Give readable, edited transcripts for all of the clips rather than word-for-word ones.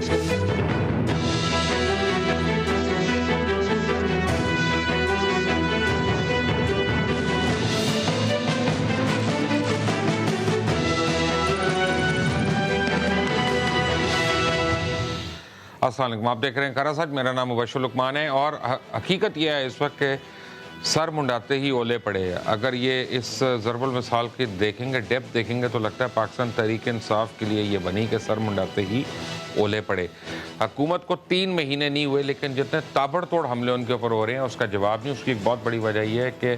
السلام علیکم، آپ دیکھ رہے ہیں کرا سچ، میرا نام مبشر لقمان ہے، اور حقیقت یہ ہے اس وقت کہ سر منڈاتے ہی اولے پڑے ہیں۔ اگر یہ اس ضرب المثال کی دیکھیں گے، ڈیپتھ دیکھیں گے، تو لگتا ہے پاکستان تحریک انصاف کے لیے یہ بنی کہ سر منڈاتے ہی اولے پڑے۔ حکومت کو 3 مہینے نہیں ہوئے، لیکن جتنے تابڑ توڑ حملے ان کے اوپر ہو رہے ہیں اس کا جواب نہیں۔ اس کی ایک بہت بڑی وجہ یہ ہے کہ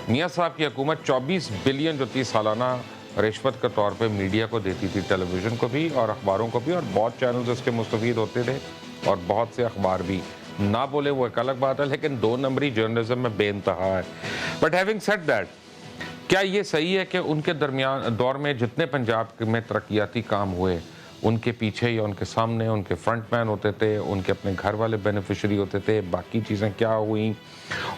میاں صاحب کی حکومت 24 بلین جو 30 سالانہ رشوت کے طور پہ میڈیا کو دیتی تھی، ٹیلی ویژن کو بھی اور اخباروں کو بھی، اور بہت چینلز اس کے مستفید ہوتے تھے اور بہت سے اخبار بھی نہ بولے وہ ایک الگ بات ہے، لیکن 2 نمبری جرنلزم میں بے انتہا ہے۔ بٹ ہیونگ سیڈ دیٹ، کیا یہ صحیح ہے کہ ان کے درمیان دور میں جتنے پنجاب میں ترقیاتی کام ہوئے ان کے پیچھے یا ان کے سامنے ان کے فرنٹ مین ہوتے تھے، ان کے اپنے گھر والے بینیفیشری ہوتے تھے، باقی چیزیں کیا ہوئیں؟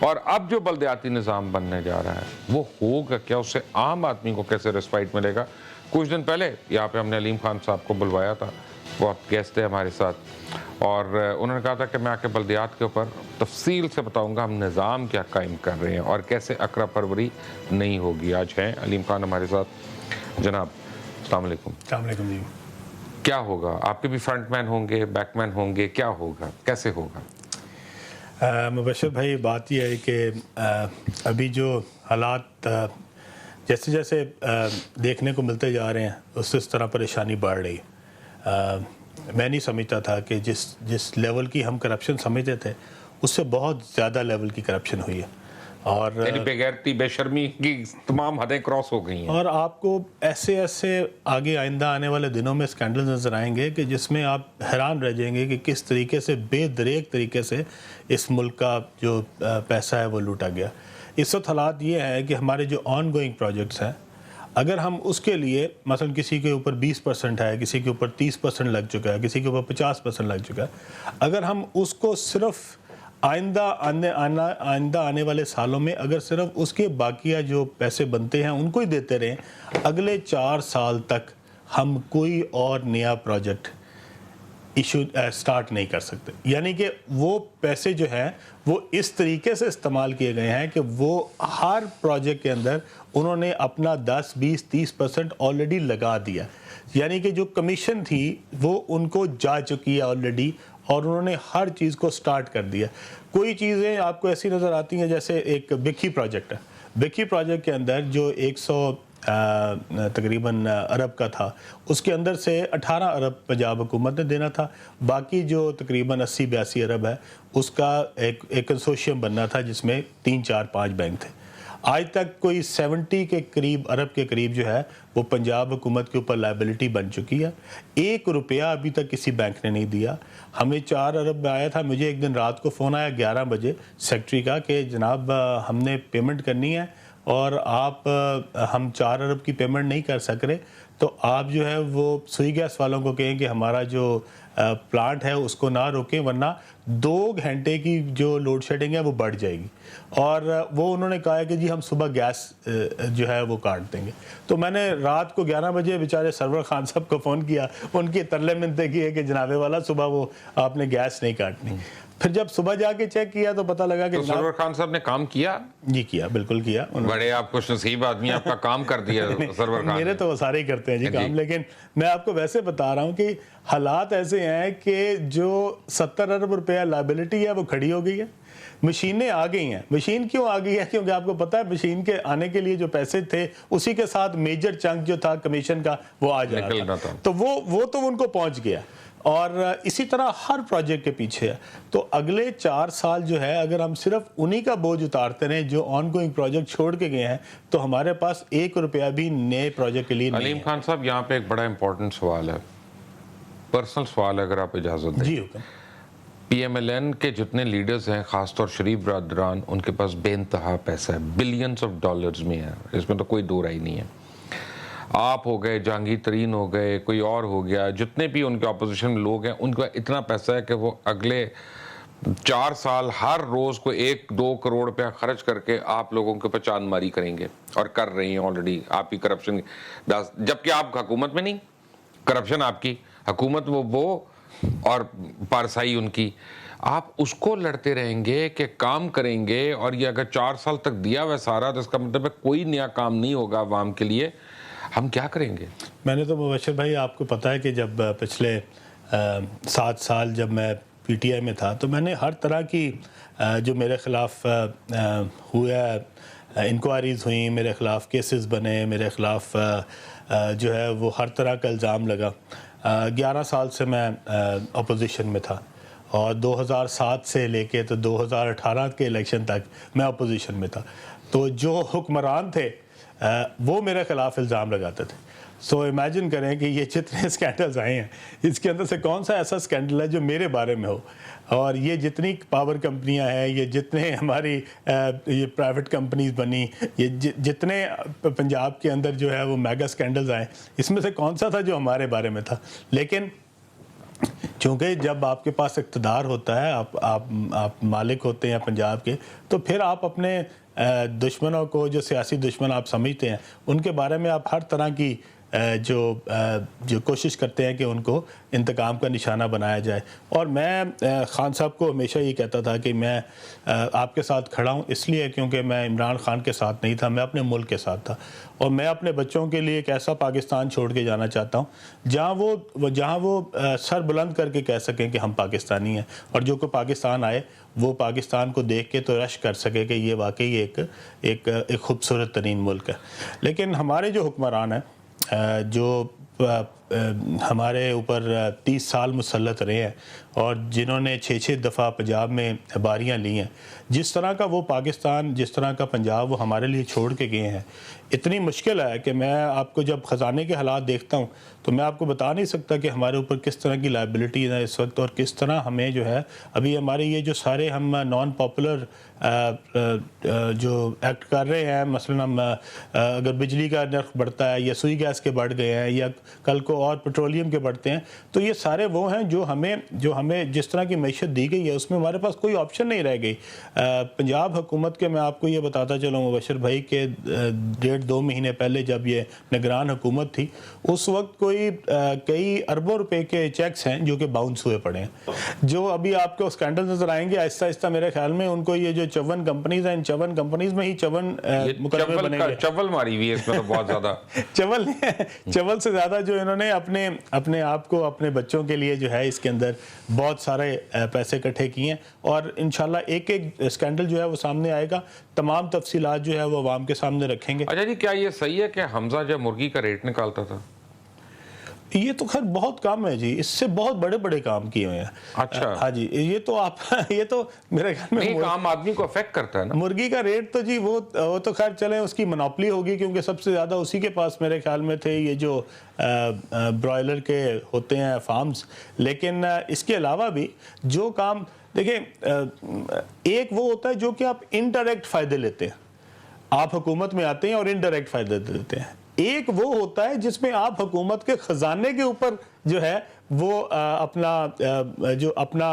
اور اب جو بلدیاتی نظام بننے جا رہا ہے وہ ہوگا کیا؟ اس سے عام آدمی کو کیسے ریسپائٹ ملے گا؟ کچھ دن پہلے یہاں پہ ہم نے علیم خان صاحب کو بلوایا تھا، وہ آپ گیسٹ تھے ہمارے ساتھ، اور انہوں نے کہا تھا کہ میں آ کے بلدیات کے اوپر تفصیل سے بتاؤں گا ہم نظام کیا قائم کر رہے ہیں اور کیسے اقرا پروری نہیں ہوگی۔ آج ہیں علیم خان ہمارے ساتھ۔ جناب السلام علیکم۔ السلام علیکم جی۔ کیا ہوگا؟ آپ کے بھی فرنٹ مین ہوں گے، بیک مین ہوں گے، کیا ہوگا، کیسے ہوگا؟ مبشر بھائی، بات یہ ہے کہ ابھی جو حالات جیسے جیسے دیکھنے کو ملتے جا رہے ہیں اس طرح پریشانی بڑھ رہی ہے۔ میں نہیں سمجھتا تھا کہ جس لیول کی ہم کرپشن سمجھتے تھے اس سے بہت زیادہ لیول کی کرپشن ہوئی ہے، اور بے غیرتی، بے شرمی کی تمام حدیں کراس ہو گئی ہیں، اور آپ کو ایسے آگے آئندہ آنے والے دنوں میں اسکینڈل نظر آئیں گے کہ جس میں آپ حیران رہ جائیں گے کہ کس طریقے سے بے دریغ طریقے سے اس ملک کا جو پیسہ ہے وہ لوٹا گیا۔ اس وقت حالات یہ ہے کہ ہمارے جو آن گوئنگ پروجیکٹس ہیں، اگر ہم اس کے لیے مثلا کسی کے اوپر 20% ہے، کسی کے اوپر 30% لگ چکا ہے، کسی کے اوپر 50% لگ چکا ہے، اگر ہم اس کو صرف آئندہ آنے والے سالوں میں اگر صرف اس کے باقیہ جو پیسے بنتے ہیں ان کو ہی دیتے رہیں، اگلے 4 سال تک ہم کوئی اور نیا پروجیکٹ سٹارٹ نہیں کر سکتے۔ یعنی کہ وہ پیسے جو ہیں وہ اس طریقے سے استعمال کیے گئے ہیں کہ وہ ہر پروجیکٹ کے اندر انہوں نے اپنا 10 20 30% آلریڈی لگا دیا، یعنی کہ جو کمیشن تھی وہ ان کو جا چکی ہے آلریڈی، اور انہوں نے ہر چیز کو سٹارٹ کر دیا۔ کوئی چیزیں آپ کو ایسی نظر آتی ہیں، جیسے ایک بکھی پروجیکٹ ہے، بکھی پروجیکٹ کے اندر جو 100 تقریباً ارب کا تھا، اس کے اندر سے 18 ارب پنجاب حکومت نے دینا تھا، باقی جو تقریباً 80-82 ارب ہے اس کا ایک کنسورشیم بننا تھا جس میں 3 4 5 بینک تھے۔ آج تک کوئی 70 کے قریب ارب کے قریب جو ہے وہ پنجاب حکومت کے اوپر لائبلٹی بن چکی ہے۔ 1 روپیہ ابھی تک کسی بینک نے نہیں دیا۔ ہمیں 4 ارب میں آیا تھا، مجھے ایک دن رات کو فون آیا 11 بجے سیکٹری کا کہ جناب ہم نے پیمنٹ کرنی ہے اور ہم 4 ارب کی پیمنٹ نہیں کر سک رہے، تو آپ جو ہے وہ سوئی گیس والوں کو کہیں کہ ہمارا جو پلانٹ ہے اس کو نہ روکیں، ورنہ 2 گھنٹے کی جو لوڈ شیڈنگ ہے وہ بڑھ جائے گی۔ اور وہ انہوں نے کہا کہ جی ہم صبح گیس جو ہے وہ کاٹ دیں گے۔ تو میں نے رات کو 11 بجے بیچارے سرور خان صاحب کو فون کیا، ان کی ترلے منتیں کیے کہ جناب والا صبح وہ آپ نے گیس نہیں کاٹنی۔ پھر جب صبح جا کے چیک کیا تو پتہ لگا کہ سرور خان صاحب نے کام کیا؟ جی کیا، بالکل کیا۔ بڑے آپ خوش نصیب آدمی، آپ کا کام کر دیا سرور خان۔ میرے تو وہ سارے ہی کرتے ہیں جی کام، لیکن میں آپ کو ویسے بتا رہا ہوں کہ حالات ایسے ہیں کہ جو 70 ارب روپیہ لائبلٹی ہے وہ کھڑی ہو گئی ہے، مشینیں آ گئی ہیں۔ مشین کیوں آ گئی ہے؟ کیونکہ آپ کو پتہ ہے مشین کے آنے کے لیے جو پیسے تھے اسی کے ساتھ میجر چنک جو تھا کمیشن کا وہ آ جا رہا تھا، تو وہ تو ان کو پہنچ گیا، اور اسی طرح ہر پروجیکٹ کے پیچھے ہے۔ تو اگلے 4 سال جو ہے اگر ہم صرف انہی کا بوجھ اتارتے رہیں جو آن گوئنگ پروجیکٹ چھوڑ کے گئے ہیں، تو ہمارے پاس 1 روپیہ بھی نئے پروجیکٹ کے لیے نہیں ہے۔ علیم خان صاحب، یہاں پہ ایک بڑا امپورٹنٹ سوال ہے، پرسنل سوال ہے، اگر آپ اجازت دیں۔ جی حکم۔ پی ایم ایل این کے جتنے لیڈرز ہیں، خاص طور شریف برادران، ان کے پاس بے انتہا پیسہ ہے، بلینز آف ڈالرز میں ہے، اس میں تو کوئی دو رائے نہیں ہے۔ آپ ہو گئے، جہانگیر ترین ہو گئے، کوئی اور ہو گیا، جتنے بھی ان کے اپوزیشن میں لوگ ہیں، ان کا اتنا پیسہ ہے کہ وہ اگلے 4 سال ہر روز کو 1-2 کروڑ روپیہ خرچ کر کے آپ لوگوں کے اوپر چاند ماری کریں گے، اور کر رہے ہیں آلریڈی۔ آپ کی کرپشن، جبکہ آپ حکومت میں نہیں، کرپشن آپ کی حکومت وہ اور پارسائی ان کی، آپ اس کو لڑتے رہیں گے کہ کام کریں گے، اور یہ اگر 4 سال تک دیا ہوا سارا تو اس کا مطلب ہے کوئی نیا کام نہیں ہوگا عوام کے لیے، ہم کیا کریں گے؟ میں نے تو مبشر بھائی آپ کو پتہ ہے کہ جب پچھلے 7 سال جب میں پی ٹی آئی میں تھا تو میں نے ہر طرح کی جو میرے خلاف ہوا انکوائریز ہوئیں، میرے خلاف کیسز بنے، میرے خلاف جو ہے وہ ہر طرح کا الزام لگا. 11 سال سے میں اپوزیشن میں تھا، اور 2007 سے لے کے تو 2018 کے الیکشن تک میں اپوزیشن میں تھا. تو جو حکمران تھے وہ میرے خلاف الزام لگاتے تھے. سو امیجن کریں کہ یہ جتنے اسکینڈلز آئے ہیں اس کے اندر سے کون سا ایسا اسکینڈل ہے جو میرے بارے میں ہو. اور یہ جتنی پاور کمپنیاں ہیں، یہ جتنے ہماری یہ پرائیویٹ کمپنیز بنی، یہ جتنے پنجاب کے اندر جو ہے وہ میگا اسکینڈلز آئے، اس میں سے کون سا تھا جو ہمارے بارے میں تھا؟ لیکن چونکہ جب آپ کے پاس اقتدار ہوتا ہے، آپ مالک ہوتے ہیں پنجاب کے، تو پھر آپ اپنے دشمنوں کو، جو سیاسی دشمن آپ سمجھتے ہیں، ان کے بارے میں آپ ہر طرح کی جو کوشش کرتے ہیں کہ ان کو انتقام کا نشانہ بنایا جائے. اور میں خان صاحب کو ہمیشہ یہ کہتا تھا کہ میں آپ کے ساتھ کھڑا ہوں اس لیے کیونکہ میں عمران خان کے ساتھ نہیں تھا، میں اپنے ملک کے ساتھ تھا، اور میں اپنے بچوں کے لیے ایک ایسا پاکستان چھوڑ کے جانا چاہتا ہوں جہاں وہ سر بلند کر کے کہہ سکیں کہ ہم پاکستانی ہیں، اور جو کوئی پاکستان آئے وہ پاکستان کو دیکھ کے تو رشک کر سکے کہ یہ واقعی ایک خوبصورت ترین ملک ہے. لیکن ہمارے جو حکمران ہیں، جو ہمارے اوپر 30 سال مسلط رہے ہیں، اور جنہوں نے 6 دفعہ پنجاب میں باریاں لی ہیں، جس طرح کا وہ پاکستان، جس طرح کا پنجاب وہ ہمارے لیے چھوڑ کے گئے ہیں، اتنی مشکل ہے کہ میں آپ کو جب خزانے کے حالات دیکھتا ہوں تو میں آپ کو بتا نہیں سکتا کہ ہمارے اوپر کس طرح کی لائبلٹیز ہیں اس وقت، اور کس طرح ہمیں جو ہے ابھی ہمارے یہ جو سارے ہم نان پاپولر جو ایکٹ کر رہے ہیں، مثلا ہم اگر بجلی کا نرخ بڑھتا ہے یا سوئی گیس کے بڑھ گئے ہیں یا کل کو اور پیٹرولیم کے بڑھتے ہیں، تو یہ سارے وہ ہیں جو ہمیں جس طرح کی معیشت دی گئی ہے اس میں ہمارے پاس کوئی آپشن نہیں رہ گئی. پنجاب حکومت کے میں آپ کو یہ بتاتا چلوں مبشر بھائی کہ 1.5-2 مہینے پہلے جب یہ نگران حکومت تھی، اس وقت کئی اربوں روپے کے چیکس ہیں جو کہ باؤنس ہوئے پڑے ہیں. جو ابھی آپ کو اسکینڈل نظر آئیں گے آہستہ آہستہ، میرے خیال میں ان کو یہ جو 54 کمپنیز ہیں، ان 54 کمپنیز میں ہی 54 مقدمے بنے گے. چول ماری ہوئی ہے اس میں تو بہت زیادہ. چول سے زیادہ جو انہوں نے اپنے آپ کو، اپنے بچوں کے لیے جو ہے اس کے اندر بہت سارے پیسے اکٹھے کیے ہیں، اور انشاءاللہ ایک اسکینڈل جو ہے وہ سامنے آئے گا، تمام تفصیلات جو ہے وہ عوام کے سامنے رکھیں گے. اچھا جی، کیا یہ صحیح ہے کہ حمزہ جب مرغی کا ریٹ نکالتا تھا؟ یہ تو خیر بہت کم ہے جی، اس سے بہت بڑے بڑے کام کیے ہوئے ہیں. اچھا ہاں جی، یہ تو میرے خیال میں ایک عام آدمی کو افیکٹ کرتا ہے نا مرغی کا ریٹ تو جی وہ تو خیر چلیں اس کی منوپلی ہوگی، کیونکہ سب سے زیادہ اسی کے پاس میرے خیال میں تھے یہ جو برائلر کے ہوتے ہیں فارمز. لیکن اس کے علاوہ بھی جو کام دیکھیں، ایک وہ ہوتا ہے جو کہ آپ انڈائریکٹ فائدے لیتے ہیں، آپ حکومت میں آتے ہیں اور انڈائریکٹ فائدے دیتے ہیں. ایک وہ ہوتا ہے جس میں آپ حکومت کے خزانے کے اوپر جو ہے وہ اپنا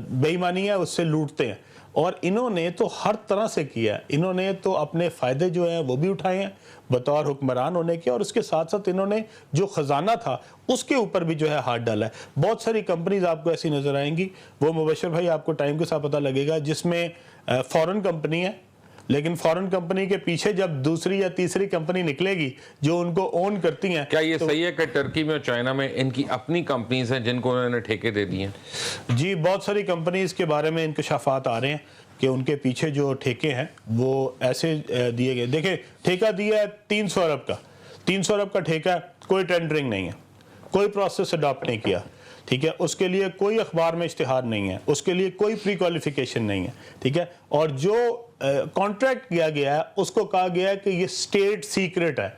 بے ایمانی ہے اس سے لوٹتے ہیں. اور انہوں نے تو ہر طرح سے کیا ہے، انہوں نے تو اپنے فائدے جو ہیں وہ بھی اٹھائے ہیں بطور حکمران ہونے کے، اور اس کے ساتھ ساتھ انہوں نے جو خزانہ تھا اس کے اوپر بھی جو ہے ہاتھ ڈالا ہے. بہت ساری کمپنیز آپ کو ایسی نظر آئیں گی، وہ مبشر بھائی آپ کو ٹائم کے ساتھ پتہ لگے گا، جس میں فورن کمپنی ہے، لیکن فورن کمپنی کے پیچھے جب دوسری یا تیسری کمپنی نکلے گی جو ان کو اون کرتی ہیں. کیا یہ صحیح ہے کہ ٹرکی میں اور چائنا میں ان کی اپنی کمپنیز ہیں جن کو انہوں نے ٹھیکے دے دیے ہیں؟ جی بہت ساری کمپنیز کے بارے میں انکشافات آ رہے ہیں کہ ان کے پیچھے جو ٹھیکے ہیں وہ ایسے دیے گئے. دیکھیں ٹھیکہ دیا ہے 300 ارب کا، 300 ارب کا ٹھیکہ ہے، کوئی ٹینڈرنگ نہیں ہے، کوئی پروسیس اڈاپٹ نہیں کیا، ٹھیک ہے، اس کے لیے کوئی اخبار میں اشتہار نہیں ہے، اس کے لیے کوئی پری کوالیفیکیشن نہیں ہے، ٹھیک ہے. اور جو کانٹریکٹ کیا گیا ہے اس کو کہا گیا ہے کہ یہ اسٹیٹ سیکرٹ ہے،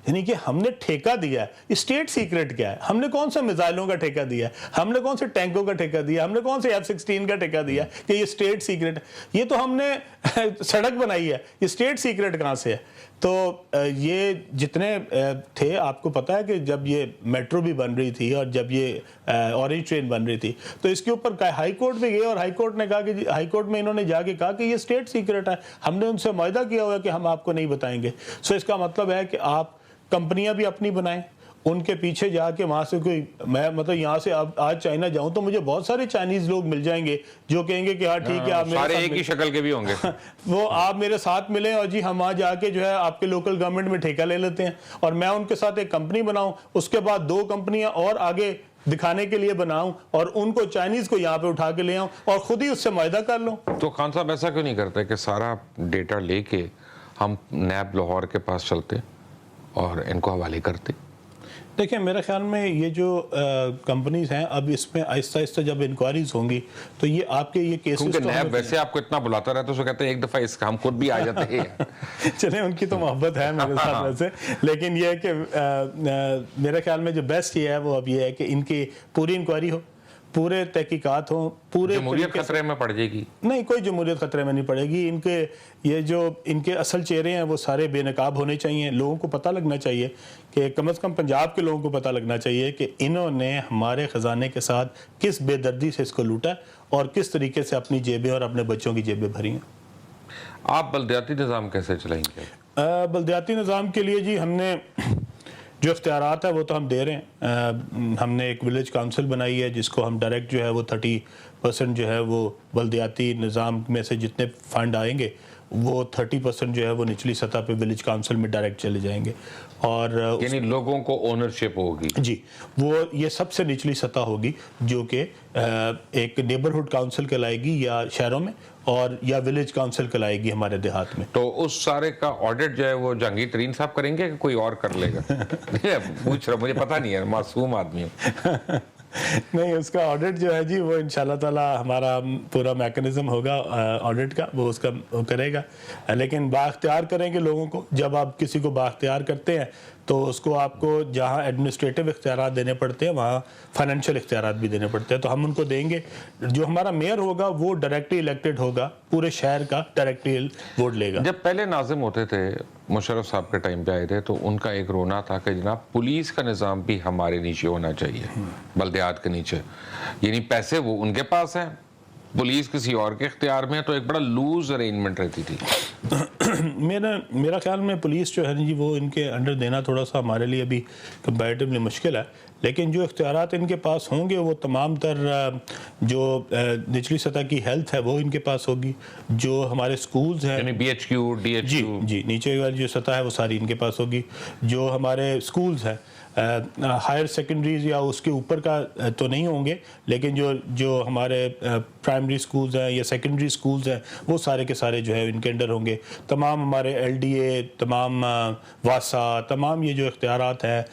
یعنی کہ ہم نے ٹھیکہ دیا ہے. اسٹیٹ سیکرٹ کیا ہے؟ ہم نے کون سے میزائلوں کا ٹھیکہ دیا ہے؟ ہم نے کون سے ٹینکوں کا ٹھیکہ دیا ہے؟ ہم نے کون سے F-16 کا ٹھیکہ دیا ہے کہ یہ اسٹیٹ سیکرٹ ہے؟ یہ تو ہم نے سڑک بنائی ہے، یہ اسٹیٹ سیکرٹ کہاں سے ہے؟ تو یہ جتنے تھے، آپ کو پتا ہے کہ جب یہ میٹرو بھی بن رہی تھی اور جب یہ اورنج ٹرین بن رہی تھی تو اس کے اوپر ہائی کورٹ میں گئے، اور ہائی کورٹ نے کہا کہ ہائی کورٹ میں انہوں نے جا کے کہا کہ یہ اسٹیٹ سیکرٹ ہے، ہم نے ان سے معاہدہ کیا ہوا ہے کہ ہم آپ کو نہیں بتائیں گے. سو اس کا مطلب ہے کہ آپ کمپنیاں بھی اپنی بنائیں، उनके पीछे जाके वहाँ से कोई मैं मतलब यहाँ से अब आज चाइना जाऊँ तो मुझे बहुत सारे चाइनीज़ लोग मिल जाएंगे जो कहेंगे कि हाँ ठीक है आप मेरे सारे साथ एक ही शक्ल के भी होंगे। वो आप मेरे साथ मिलें और जी हम वहाँ जाके जो है आपके लोकल गवर्नमेंट में ठेका ले लेते हैं और मैं उनके साथ एक कंपनी बनाऊँ, उसके बाद 2 कंपनियाँ और आगे दिखाने के लिए बनाऊं और उनको चाइनीज़ को यहाँ पे उठा के ले आऊं और खुद ही उससे मुआहदा कर लूं। तो खान साहब ऐसा क्यों नहीं करते कि सारा डेटा लेके हम नैब लाहौर के पास चलते और इनको हवाले करते? देखिए मेरे ख्याल में ये जो कंपनीज हैं अब इसमें आहिस्ता आहिस्ता जब इंक्वायरीज होंगी तो ये आपके ये केसेस क्योंकि तो नैब वैसे आपको इतना बुलाता रहता है तो कहते हैं एक दफ़ा इसका हम खुद भी आ जाते हैं। चले उनकी तो मोहब्बत है मेरे साथ वैसे, लेकिन ये है कि मेरे ख्याल में जो बेस्ट ये है वो अब ये है कि इनकी पूरी इंक्वायरी हो, पूरे तहकीकात हों, पूरे जमहूरियत खतरे में पड़ जाएगी? नहीं, कोई जमहूरियत खतरे में नहीं पड़ेगी। इनके ये जो इनके असल चेहरे हैं वो सारे बेनकाब होने चाहिए। लोगों को पता लगना चाहिए कि कम से कम पंजाब के लोगों को पता लगना चाहिए कि इन्होंने हमारे ख़जाने के साथ किस बेदर्दी से इसको लूटा और किस तरीके से अपनी जेबें और अपने बच्चों की जेबें भरी हैं। आप बल्दियाती निज़ाम कैसे चलाएंगे? बल्दियाती निज़ाम के लिए जी हमने जो इख्तियारात है वो तो हम दे रहे हैं। हमने एक विलेज काउंसिल बनाई है जिसको हम डायरेक्ट जो है वो 30% जो है वो बल्दियाती निज़ाम में से जितने फ़ंड आएंगे वो 30% जो है वो निचली सतह पे विलेज काउंसिल में डायरेक्ट चले जाएंगे और यानी लोगों को ओनरशिप होगी? जी, वो ये सबसे निचली सतह होगी जो कि एक नेबरहुड काउंसिल कहलाएगी या शहरों में और या विलेज काउंसिल कहलाएगी हमारे देहात में। तो उस सारे का ऑडिट जो है वो जहांगीर तरीन साहब करेंगे कि कोई और कर लेगा? पूछ रहा, मुझे पता नहीं है, मासूम आदमी हूँ। नहीं, उसका ऑडिट जो है जी वो इंशाल्लाह ताला हमारा पूरा मैकेनिज्म होगा ऑडिट का, वो उसका वो करेगा, लेकिन बाख्तियार करेंगे लोगों को। जब आप किसी को बाख्तियार करते हैं तो उसको आपको जहाँ एडमिनिस्ट्रेटिव इख्तियारात देने पड़ते हैं वहाँ फाइनेंशियल इख्तियारात भी देने पड़ते हैं, तो हम उनको देंगे। जो हमारा मेयर होगा वो डायरेक्टली इलेक्टेड होगा, पूरे शहर का डायरेक्टली वोट लेगा। जब पहले नाजिम होते थे, मुशर्रफ साहब के टाइम पे आए थे, तो उनका एक रोना था कि जनाब पुलिस का निज़ाम भी हमारे नीचे होना चाहिए, बल्दियात के नीचे। यानी पैसे वो उनके पास हैं, पुलिस किसी और के इख्तियार में है, तो एक बड़ा लूज अरेंजमेंट रहती थी। मेरा ख्याल में पुलिस जो है जी वो इनके अंडर देना थोड़ा सा हमारे लिए अभी कंपैरेटिवली मुश्किल है, लेकिन जो इख्तियारात इनके पास होंगे वो तमाम तर जो निचली सतह की हेल्थ है वो इनके पास होगी, जो हमारे स्कूल्स हैं यानी BHQ, DHQ, जी नीचे वाली जो सतह है वो सारी इनके पास होगी। जो हमारे स्कूल्स हैं हायर सेकेंडरीज या उसके ऊपर का तो नहीं होंगे, लेकिन जो हमारे प्राइमरी स्कूल्स हैं या सेकेंडरी स्कूल्स हैं वो सारे के सारे जो है इनके अंडर होंगे। तमाम हमारे LDA, तमाम वासा, तमाम ये जो इख्तियारात हैं,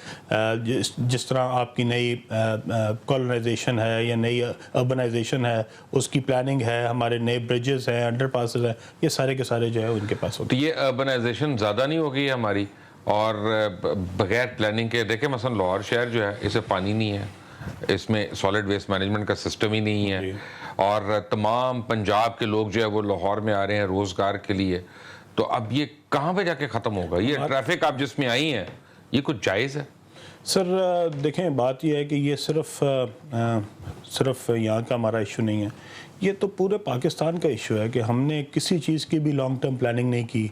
जिस तरह आपकी नई कॉलोनाइजेशन है या नई अर्बनाइजेशन है उसकी प्लानिंग है, हमारे नए ब्रिजेस हैं, अंडरपासेस हैं, ये सारे के सारे जो है उनके पास होते तो ये अर्बनाइजेशन ज़्यादा नहीं हो गई है हमारी? और बगैर प्लानिंग के देखें, मसलन लाहौर शहर जो है इसे पानी नहीं है, इसमें सॉलिड वेस्ट मैनेजमेंट का सिस्टम ही नहीं है, और तमाम पंजाब के लोग जो है वो लाहौर में आ रहे हैं रोज़गार के लिए, तो अब ये कहाँ पे जाके ख़त्म होगा? ये ट्रैफिक आप जिसमें आई हैं ये कुछ जायज़ है? सर देखें, बात यह है कि ये सिर्फ यहाँ का हमारा इशू नहीं है, ये तो पूरे पाकिस्तान का इशू है कि हमने किसी चीज़ की भी लॉन्ग टर्म प्लानिंग नहीं की,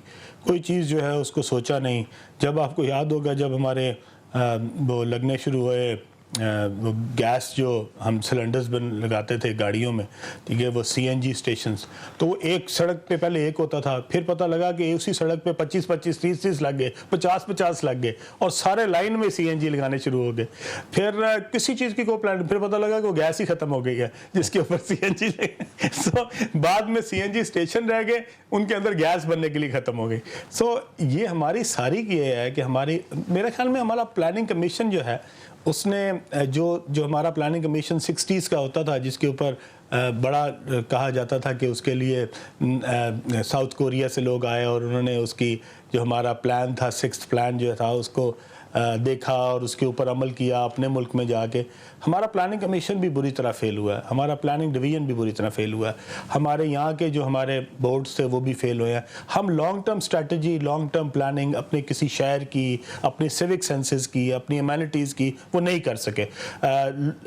कोई चीज़ जो है उसको सोचा नहीं। जब आपको याद होगा जब हमारे वो लगने शुरू हुए वो गैस जो हम सिलेंडर्स लगाते थे गाड़ियों में, ठीक है, वो CNG स्टेशंस, तो वो एक सड़क पे पहले एक होता था, फिर पता लगा कि उसी सड़क पे 25-25, 30-30 लग गए, 50-50 लग गए और सारे लाइन में CNG लगाने शुरू हो गए। फिर किसी चीज़ की कोई प्लान, फिर पता लगा कि वो गैस ही ख़त्म हो गई है जिसके ऊपर CNG लगे। सो बाद में CNG स्टेशन रह गए, उनके अंदर गैस बनने के लिए ख़त्म हो गई। सो ये हमारी सारी की है कि हमारी, मेरे ख्याल में हमारा प्लानिंग कमीशन जो है उसने जो हमारा प्लानिंग कमीशन 60s का होता था, जिसके ऊपर बड़ा कहा जाता था कि उसके लिए साउथ कोरिया से लोग आए और उन्होंने उसकी जो हमारा प्लान था, 6th प्लान जो था उसको देखा और उसके ऊपर अमल किया अपने मुल्क में जाके। हमारा प्लानिंग कमीशन भी बुरी तरह फेल हुआ है, हमारा प्लानिंग डिवीज़न भी बुरी तरह फेल हुआ है, हमारे यहाँ के जो हमारे बोर्ड्स थे वो भी फेल हुए हैं। हम long term strategy, long term planning अपने किसी शहर की, अपनी सिविक सेंसेस की, अपनी एमेनिटीज़ की वो नहीं कर सके,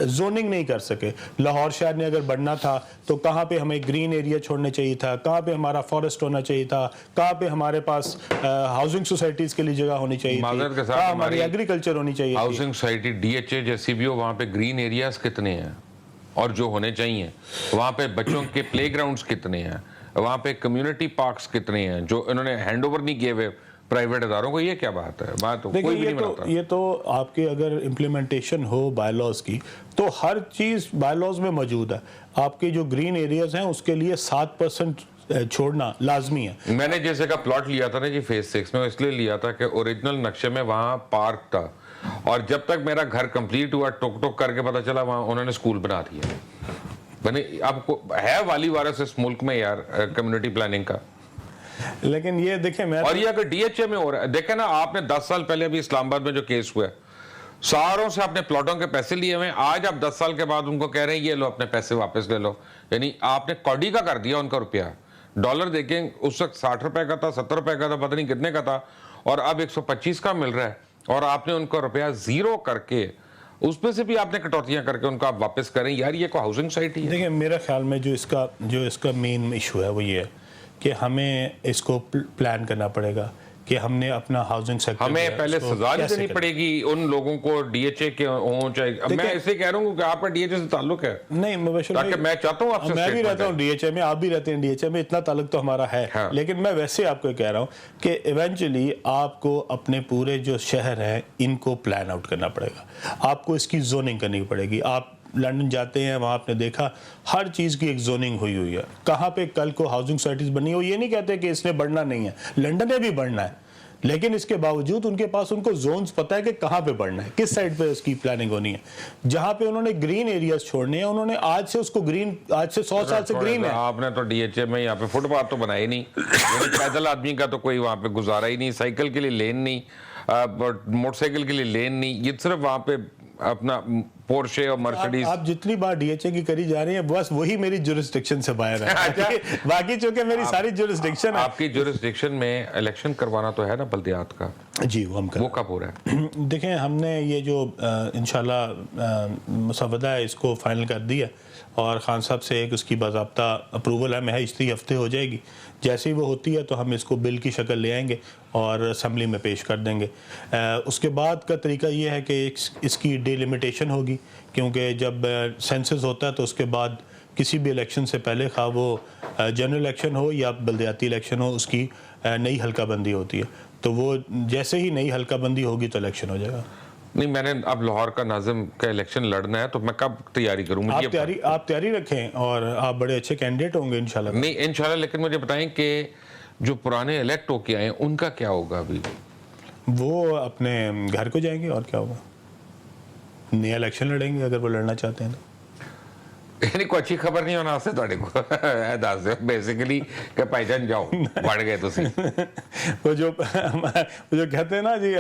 जोनिंग नहीं कर सके। लाहौर शहर ने अगर बढ़ना था तो कहाँ पे हमें ग्रीन एरिया छोड़ने चाहिए था, कहाँ पे हमारा फॉरेस्ट होना चाहिए था, कहाँ पे हमारे पास हाउसिंग सोसाइटीज़ के लिए जगह होनी चाहिए थी, माज़रत के साथ हमारी एग्रीकल्चर होनी चाहिए। हाउसिंग सोसाइटी, DHA जैसी भी हो, वहाँ पे ग्रीन एरियाज कितने हैं और जो होने चाहिए, वहाँ पे बच्चों के प्ले ग्राउंड्स कितने हैं, वहाँ पे कम्युनिटी पार्क्स कितने हैं जो इन्होंने हैंड ओवर नहीं किए हुए प्राइवेट इदारों को। ये क्या बात है? बात तो कोई भी नहीं बनाता। ये तो आपके अगर इम्प्लीमेंटेशन हो बायलॉज की तो हर चीज़ बायलॉज में मौजूद है। आपके जो ग्रीन एरियाज हैं उसके लिए 7% छोड़ना लाजमी है। मैंने जैसे का प्लॉट लिया था ना जी फेज 6 में, इसलिए लिया था कि ओरिजिनल नक्शे में वहाँ पार्क था, और जब तक मेरा घर कंप्लीट हुआ टोक टोक करके पता चला वहाँ उन्होंने स्कूल बना दिया। बने आपको है वाली वारस इस मुल्क में यार कम्युनिटी प्लानिंग का। लेकिन ये देखें मैं और ये अगर DHA में हो रहा है, देखें ना आपने 10 साल पहले अभी इस्लामाबाद में जो केस हुआ है, सारों से आपने प्लॉटों के पैसे लिए हुए हैं, आज आप 10 साल के बाद उनको कह रहे हैं ये लो अपने पैसे वापस ले लो। यानी आपने कौड़ी का कर दिया उनका रुपया। डॉलर देखें उस वक्त 60 रुपए का था, 70 रुपए का था, पता नहीं कितने का था, और अब 125 का मिल रहा है, और आपने उनको रुपया जीरो करके उसमें से भी आपने कटौतियां करके उनको आप वापस करें। यार ये को हाउसिंग सोसाइटी है? देखिए मेरा ख्याल में जो इसका मेन इशू है वो ये है कि हमें इसको प्लान करना पड़ेगा कि हमने अपना हाउसिंग सेक्टर, हमें पहले सजा नहीं देनी पड़ेगी उन लोगों को DHA के हों चाहे। मैं इसे कह रहा हूँ कि आपका DHA से ताल्लुक है। नहीं ताकि मैं चाहता हूँ आपसे, मैं भी रहता हूँ DHA में, आप भी रहते हैं DHA में, इतना ताल्लुक तो हमारा है। हाँ। लेकिन मैं वैसे आपको कह रहा हूँ कि इवेंचुअली आपको अपने पूरे जो शहर हैं इनको प्लान आउट करना पड़ेगा, आपको इसकी जोनिंग करनी पड़ेगी। आप लंदन जाते हैं, वहाँ आपने देखा हर चीज़ की एक जोनिंग हुई है। कहाँ पे कल को हाउसिंग सोसाइटीज़ बनी हो, ये नहीं कहते कि इसने बढ़ना नहीं है, लंदन में भी बढ़ना है, लेकिन इसके बावजूद उनके पास उनको जोन्स पता है कि कहाँ पे बढ़ना है, किस साइड पे उसकी प्लानिंग होनी है। जहाँ पे उन्होंने ग्रीन एरियाज छोड़ने हैं, उन्होंने आज से उसको ग्रीन, आज से 100 साल से ग्रीन है। आपने तो DHA में यहाँ पे फुटपाथ तो बनाए नहीं, पैदल आदमी का तो कोई वहाँ पे गुजारा ही नहीं, साइकिल के लिए लेन नहीं, मोटरसाइकिल के लिए लेन नहीं, ये सिर्फ वहाँ पे अपना पोर्शे और मर्सिडीज। आप जितनी बार DHA की करी जा रही है, बस वही मेरी जुरिस्डिक्शन से बाहर है। बाकी चूंकि मेरी सारी जुरिस्डिक्शन है। आपकी जुरिस्डिक्शन में इलेक्शन करवाना तो है ना बल्दियात का? जी वो हम कर। वो कब हो रहा है? देखें हमने ये जो इंशाल्लाह मुसवदा है इसको फाइनल कर दिया, और खान साहब से एक उसकी बाज़ाब्ता अप्रूवल है, महज इसी हफ्ते हो जाएगी। जैसे ही वो होती है तो हम इसको बिल की शक्ल ले आएंगे और असम्बली में पेश कर देंगे। उसके बाद का तरीका ये है कि इसकी डिलिमिटेशन होगी, क्योंकि जब सेंसस होता है तो उसके बाद किसी भी इलेक्शन से पहले खा वो जनरल इलेक्शन हो या बल्दियाती इलेक्शन हो, उसकी नई हल्का बंदी होती है। तो वो जैसे ही नई हल्का बंदी होगी तो इलेक्शन हो जाएगा। नहीं, मैंने अब लाहौर का नाज़िम का इलेक्शन लड़ना है, तो मैं कब तैयारी करूँ? आप तैयारी रखें और आप बड़े अच्छे कैंडिडेट होंगे इंशाल्लाह। नहीं इंशाल्लाह, लेकिन मुझे बताएं कि जो पुराने इलेक्ट होके आए उनका क्या होगा? अभी वो अपने घर को जाएंगे और क्या होगा, नया इलेक्शन लड़ेंगे अगर वो लड़ना चाहते हैं तो। यानी कोई अच्छी खबर नहीं होना आपसे ਤੁਹਾਡੇ को दस दो बेसिकली कि भाईजान जाओ बढ़ गए तुसी। वो जो कहते हैं ना जी,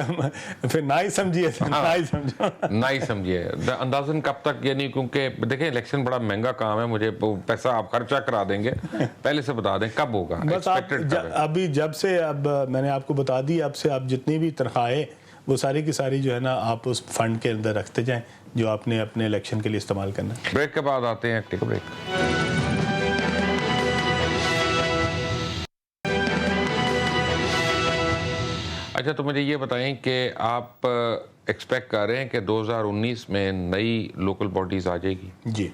फिर ना ही समझिए, ना ही समझो, ना ही समझिए। अंदाज़न कब तक? यानी क्योंकि देखिए इलेक्शन बड़ा महंगा काम है, मुझे पैसा आप खर्चा करा देंगे, पहले से बता दें कब होगा? बस आप अभी जब से, अब मैंने आपको बता दी, अब से आप जितनी भी तनख्वाहें वो सारी की सारी जो है ना आप उस फंड के अंदर रखते जाएं जो आपने अपने इलेक्शन के लिए इस्तेमाल करना है। ब्रेक के बाद आते हैं, टेक ब्रेक। अच्छा तो मुझे ये बताएं कि आप एक्सपेक्ट कर रहे हैं कि 2019 में नई लोकल बॉडीज आ जाएगी? जी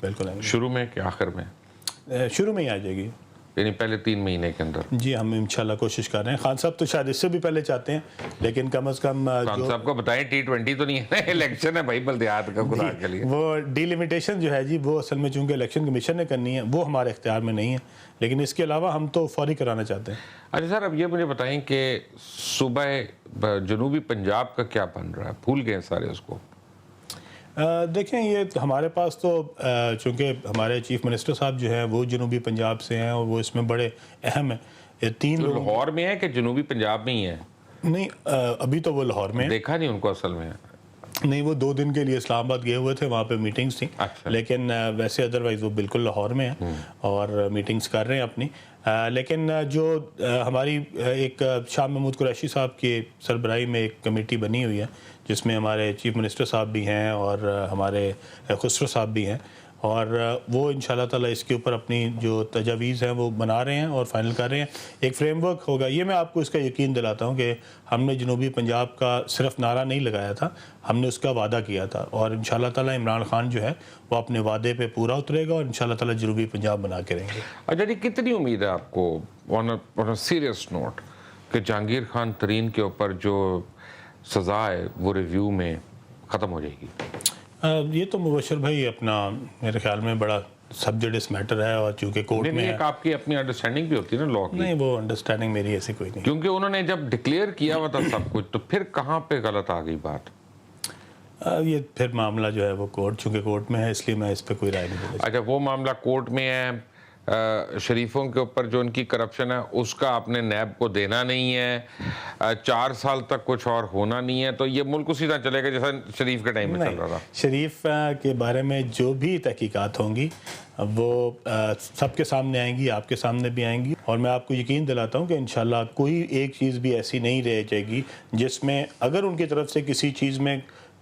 बिल्कुल आएगी। शुरू में कि आखिर में? शुरू में ही आ जाएगी, यानी पहले 3 महीने के अंदर। जी हम इंशाल्लाह कोशिश कर रहे हैं। खान साहब तो शायद इससे भी पहले चाहते हैं, लेकिन कम से कम खान साहब को बताएं T20 तो नहीं है ना, इलेक्शन है भाई बल्दियात का, खुदा के लिए। वो डिलिमिटेशन जो है जी वो असल में चूंकि इलेक्शन कमीशन ने करनी है, वो हमारे इख्तियार में नहीं है, लेकिन इसके अलावा हम तो फौरी कराना चाहते हैं। अच्छा सर, अब ये मुझे बताएं कि सुबह जनूबी पंजाब का क्या बन रहा है? भूल गए सारे उसको? देखें ये हमारे पास तो चूँकि हमारे चीफ मिनिस्टर साहब जो हैं वो जनूबी पंजाब से हैं और वो इसमें बड़े अहम हैं। ये 3 लोग लाहौर में है कि जनूबी पंजाब में ही है? नहीं अभी तो वो लाहौर में, देखा नहीं उनको असल में। नहीं वो 2 दिन के लिए इस्लामाबाद गए हुए थे, वहाँ पे मीटिंग्स थी। अच्छा। लेकिन वैसे अदरवाइज़ वो बिल्कुल लाहौर में हैं और मीटिंग्स कर रहे हैं अपनी। लेकिन जो हमारी एक शाह महमूद कुरैशी साहब की सरबराही में एक कमेटी बनी हुई है जिसमें हमारे चीफ मिनिस्टर साहब भी हैं और हमारे खुसरो साहब भी हैं, اور وہ انشاءاللہ تعالی اس کے اوپر اپنی جو تجاویز ہیں وہ بنا رہے ہیں اور فائنل کر رہے ہیں. ایک فریم ورک ہوگا. یہ میں آپ کو اس کا یقین دلاتا ہوں کہ ہم نے جنوبی پنجاب کا صرف نعرہ نہیں لگایا تھا, ہم نے اس کا وعدہ کیا تھا, اور انشاءاللہ تعالی عمران خان جو ہے وہ اپنے وعدے پہ پورا اترے گا اور انشاءاللہ تعالی جنوبی پنجاب بنا کے رہیں گے. اچھا جی, کتنی امید ہے آپ کو آن سیریس نوٹ کہ جہانگیر خان ترین کے اوپر جو سزا ہے وہ ریویو میں ختم ہو جائے گی؟ یہ تو مبشر بھائی اپنا میرے خیال میں بڑا سبجیکٹس میٹر ہے, اور چونکہ کورٹ میں ایک آپ کی اپنی انڈرسٹینڈنگ بھی ہوتی ہے نا لا کی. نہیں, وہ انڈرسٹینڈنگ میری ایسی کوئی نہیں. کیونکہ انہوں نے جب ڈکلیئر کیا ہوا تھا سب کچھ, تو پھر کہاں پہ غلط آ گئی بات؟ یہ پھر معاملہ جو ہے وہ کورٹ, چونکہ کورٹ میں ہے اس لیے میں اس پہ کوئی رائے نہیں دے. اچھا, وہ معاملہ کورٹ میں ہے, شریفوں کے اوپر جو ان کی کرپشن ہے اس کا آپ نے نیب کو دینا نہیں ہے, 4 سال تک کچھ اور ہونا نہیں ہے, تو یہ ملک اسی طرح چلے گا جیسا شریف کے ٹائم میں چل رہا تھا. شریف کے بارے میں جو بھی تحقیقات ہوں گی وہ سب کے سامنے آئیں گی, آپ کے سامنے بھی آئیں گی, اور میں آپ کو یقین دلاتا ہوں کہ انشاءاللہ کوئی ایک چیز بھی ایسی نہیں رہ جائے گی جس میں اگر ان کی طرف سے کسی چیز میں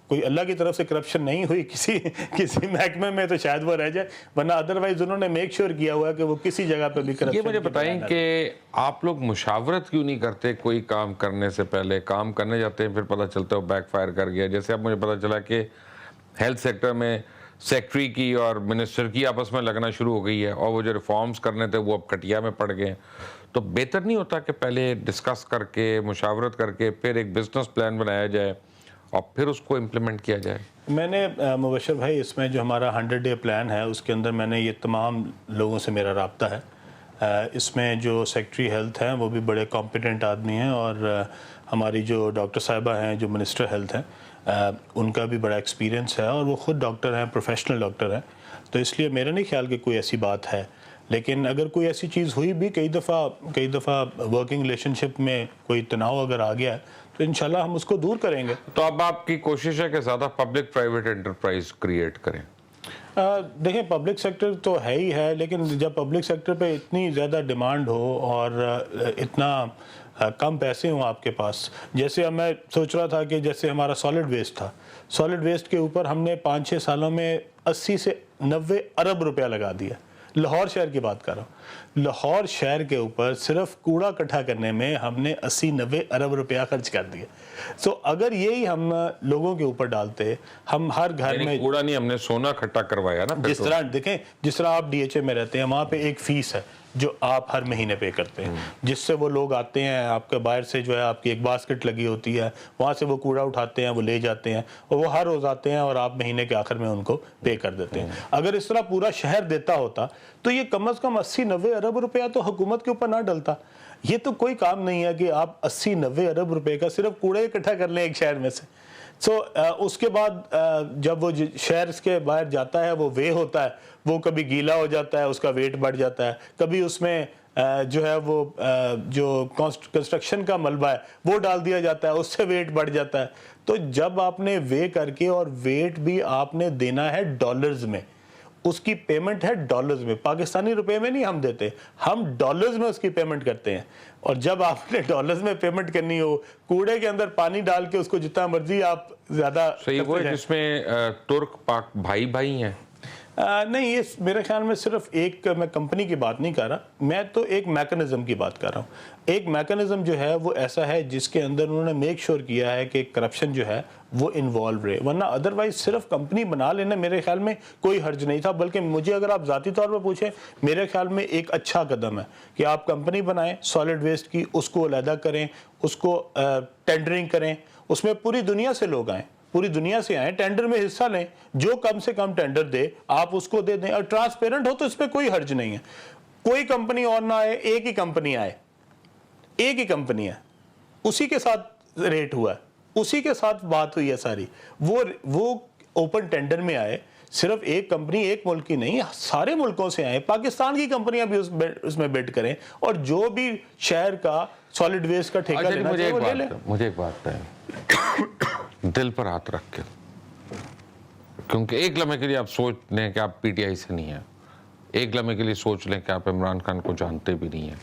کوئی اللہ کی طرف سے کرپشن نہیں ہوئی کسی محکمے میں, تو شاید وہ رہ جائے, ورنہ ادروائز انہوں نے میک شور کیا ہوا ہے کہ وہ کسی جگہ پہ بھی کرپشن. یہ مجھے بتائیں کہ آپ لوگ مشاورت کیوں نہیں کرتے کوئی کام کرنے سے پہلے؟ کام کرنے جاتے ہیں پھر پتہ چلتا ہے وہ بیک فائر کر گیا. جیسے اب مجھے پتہ چلا کہ ہیلتھ سیکٹر میں سیکٹری کی اور منسٹر کی آپس میں لگنا شروع ہو گئی ہے, اور وہ جو ریفارمز کرنے تھے وہ اب کٹیا میں پڑ گئے ہیں. تو بہتر نہیں ہوتا کہ پہلے ڈسکس کر کے, مشاورت کر کے, پھر ایک بزنس پلان بنایا جائے اور پھر اس کو امپلیمنٹ کیا جائے؟ میں نے مبشر بھائی اس میں جو ہمارا 100 ڈے پلان ہے اس کے اندر میں نے یہ تمام لوگوں سے میرا رابطہ ہے. اس میں جو سیکٹری ہیلتھ ہیں وہ بھی بڑے کمپیٹنٹ آدمی ہیں, اور ہماری جو ڈاکٹر صاحبہ ہیں جو منسٹر ہیلتھ ہیں ان کا بھی بڑا ایکسپیرینس ہے, اور وہ خود ڈاکٹر ہیں, پروفیشنل ڈاکٹر ہیں. تو اس لیے میرا نہیں خیال کہ کوئی ایسی بات ہے, لیکن اگر کوئی ایسی چیز ہوئی بھی, کئی دفعہ ورکنگ ریلیشن شپ میں کوئی تناؤ اگر آ گیا ہے تو انشاءاللہ ہم اس کو دور کریں گے. تو اب آپ کی کوشش ہے کہ زیادہ پبلک پرائیویٹ انٹرپرائز کریٹ کریں؟ دیکھیں, پبلک سیکٹر تو ہے ہی ہے, لیکن جب پبلک سیکٹر پہ اتنی زیادہ ڈیمانڈ ہو اور اتنا کم پیسے ہوں آپ کے پاس, جیسے اب میں سوچ رہا تھا کہ جیسے ہمارا سالڈ ویسٹ تھا, سالڈ ویسٹ کے اوپر ہم نے 5-6 سالوں میں 80 سے 90 ارب روپیہ لگا دیا. لاہور شہر کی بات کر رہا ہوں, لاہور شہر کے اوپر صرف کوڑا اکٹھا کرنے میں ہم نے 80-90 ارب روپیہ خرچ کر دیا. سو اگر یہی ہم لوگوں کے اوپر ڈالتے, ہم ہر گھر میں کوڑا نہیں, ہم نے سونا اکٹھا کروایا نا. جس طرح دیکھیں, جس طرح آپ DHA میں رہتے ہیں وہاں پہ ایک فیس ہے جو آپ ہر مہینے پے کرتے ہیں, جس سے وہ لوگ آتے ہیں, آپ کے باہر سے جو ہے آپ کی ایک باسکٹ لگی ہوتی ہے, وہاں سے وہ کوڑا اٹھاتے ہیں, وہ لے جاتے ہیں, اور وہ ہر روز آتے ہیں اور آپ مہینے کے آخر میں ان کو پے کر دیتے ہیں. اگر اس طرح پورا شہر دیتا ہوتا تو یہ کم از کم 80-90 ارب روپیہ تو حکومت کے اوپر نہ ڈلتا. یہ تو کوئی کام نہیں ہے کہ آپ 80-90 ارب روپے کا صرف کوڑا اکٹھا کر لیں ایک شہر میں سے. اس کے بعد جب وہ شہر اس کے باہر جاتا ہے, وہ وے ہوتا ہے, وہ کبھی گیلا ہو جاتا ہے, اس کا ویٹ بڑھ جاتا ہے, کبھی اس میں جو ہے وہ جو کنسٹرکشن کا ملبہ ہے وہ ڈال دیا جاتا ہے, اس سے ویٹ بڑھ جاتا ہے. تو جب آپ نے وے کر کے, اور ویٹ بھی آپ نے دینا ہے ڈالرز میں, اس کی پیمنٹ ہے ڈالرز میں, پاکستانی روپے میں نہیں ہم دیتے, ہم ڈالرز میں اس کی پیمنٹ کرتے ہیں. اور جب آپ نے ڈالرز میں پیمنٹ کرنی ہو, کوڑے کے اندر پانی ڈال کے اس کو جتنا مرضی آپ زیادہ صحیح, وہ جس میں ترک پاک بھائی ہیں. نہیں, یہ میرے خیال میں صرف ایک, میں کمپنی کی بات نہیں کر رہا, میں تو ایک میکنزم کی بات کر رہا ہوں. ایک میکنزم جو ہے وہ ایسا ہے جس کے اندر انہوں نے میک شور کیا ہے کہ کرپشن جو ہے وہ انوالو رہے, ورنہ ادروائز صرف کمپنی بنا لینا میرے خیال میں کوئی حرج نہیں تھا. بلکہ مجھے اگر آپ ذاتی طور پر پوچھیں, میرے خیال میں ایک اچھا قدم ہے کہ آپ کمپنی بنائیں سالڈ ویسٹ کی, اس کو علیحدہ کریں, اس کو ٹینڈرنگ کریں, اس میں پوری دنیا سے لوگ آئیں, پوری دنیا سے آئیں, ٹینڈر میں حصہ لیں, جو کم سے کم ٹینڈر دے آپ اس کو دے دیں, اور ٹرانسپیرنٹ ہو تو اس میں کوئی حرج نہیں ہے. کوئی کمپنی اور نہ آئے, ایک ہی کمپنی آئے, ایک ہی کمپنی ہے, اسی کے ساتھ ریٹ ہوا ہے, اسی کے ساتھ بات ہوئی ہے ساری, وہ اوپن ٹینڈر میں آئے, صرف ایک کمپنی ایک ملک کی نہیں, سارے ملکوں سے آئے, پاکستان کی کمپنیاں بھی اس میں بیڈ کریں, اور جو بھی شہر کا سالڈ ویسٹ کا ٹھیکہ لینا چاہیے وہ لے لیں. مجھے ایک بات ہے, دل پر ہاتھ رکھ کے, کیونکہ ایک لمحے کے لیے آپ سوچ لیں کہ آپ PTI سے نہیں ہیں, ایک لمحے کے لیے سوچ لیں کہ آپ عمران خان کو جانتے بھی نہیں ہیں,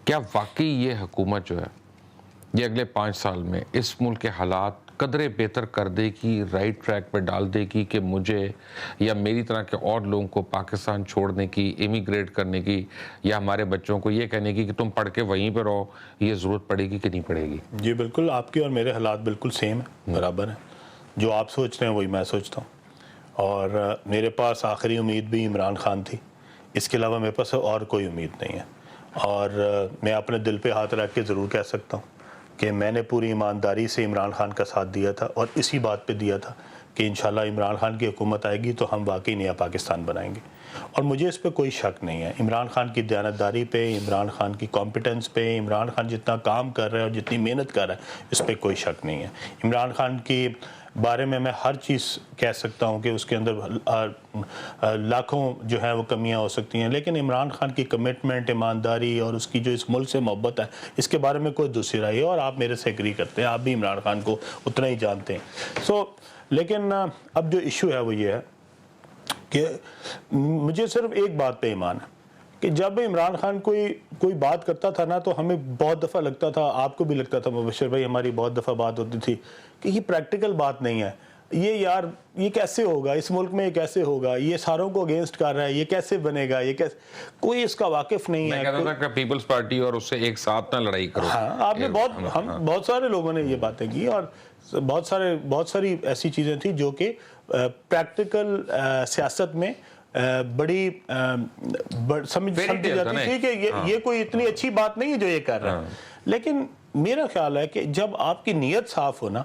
کیا واقعی یہ حکومت جو ہے یہ اگلے 5 سال میں اس ملک کے حالات قدرے بہتر کر دے گی, رائٹ ٹریک پہ ڈال دے گی کہ مجھے یا میری طرح کے اور لوگوں کو پاکستان چھوڑنے کی, امیگریٹ کرنے کی, یا ہمارے بچوں کو یہ کہنے کی کہ تم پڑھ کے وہیں پہ رہو, یہ ضرورت پڑے گی کہ نہیں پڑے گی؟ جی بالکل, آپ کے اور میرے حالات بالکل سیم ہیں, برابر ہیں. جو آپ سوچ رہے ہیں وہی میں سوچتا ہوں. اور میرے پاس آخری امید بھی عمران خان تھی, اس کے علاوہ میرے پاس اور کوئی امید نہیں ہے. اور میں اپنے دل پہ ہاتھ رکھ کے ضرور کہہ سکتا ہوں کہ میں نے پوری ایمانداری سے عمران خان کا ساتھ دیا تھا, اور اسی بات پہ دیا تھا کہ انشاءاللہ عمران خان کی حکومت آئے گی تو ہم واقعی نیا پاکستان بنائیں گے. اور مجھے اس پہ کوئی شک نہیں ہے, عمران خان کی دیانتداری پہ, عمران خان کی کمپیٹنس پہ, عمران خان جتنا کام کر رہا ہے اور جتنی محنت کر رہا ہے اس پہ کوئی شک نہیں ہے. عمران خان کی بارے میں ہر چیز کہہ سکتا ہوں کہ اس کے اندر لاکھوں جو ہے وہ کمیاں ہو سکتی ہیں, لیکن عمران خان کی کمٹمنٹ, ایمانداری اور اس کی جو اس ملک سے محبت ہے, اس کے بارے میں کوئی دوسری رائے ہے. اور آپ میرے سے ایگری کرتے ہیں, آپ بھی عمران خان کو اتنا ہی جانتے ہیں. لیکن اب جو ایشو ہے وہ یہ ہے کہ مجھے صرف ایک بات پہ ایمان ہے کہ جب عمران خان کوئی بات کرتا تھا نا, تو ہمیں بہت دفعہ لگتا تھا, آپ کو بھی لگتا تھا مبشر بھائی, ہماری بہت دفعہ بات ہوتی تھی کہ یہ پریکٹیکل بات نہیں ہے, یہ کیسے ہوگا, اس ملک میں یہ کیسے ہوگا, یہ ساروں کو اگینسٹ کر رہا ہے, یہ کیسے بنے گا, یہ کیسے, کوئی اس کا واقف نہیں ہے. میں کہتا تھا کہ پیپلز پارٹی اور اس سے ایک ساتھ نہ لڑائی کرو. ہاں, آپ نے بہت سارے لوگوں نے یہ باتیں کی, اور بہت ساری ایسی چیزیں تھیں جو کہ پریکٹیکل سیاست میں بڑی سمجھ جاتی تھی کہ یہ کوئی اتنی اچھی بات نہیں ہے جو یہ کر رہا ہے. لیکن میرا خیال ہے کہ جب آپ کی نیت صاف ہو نا,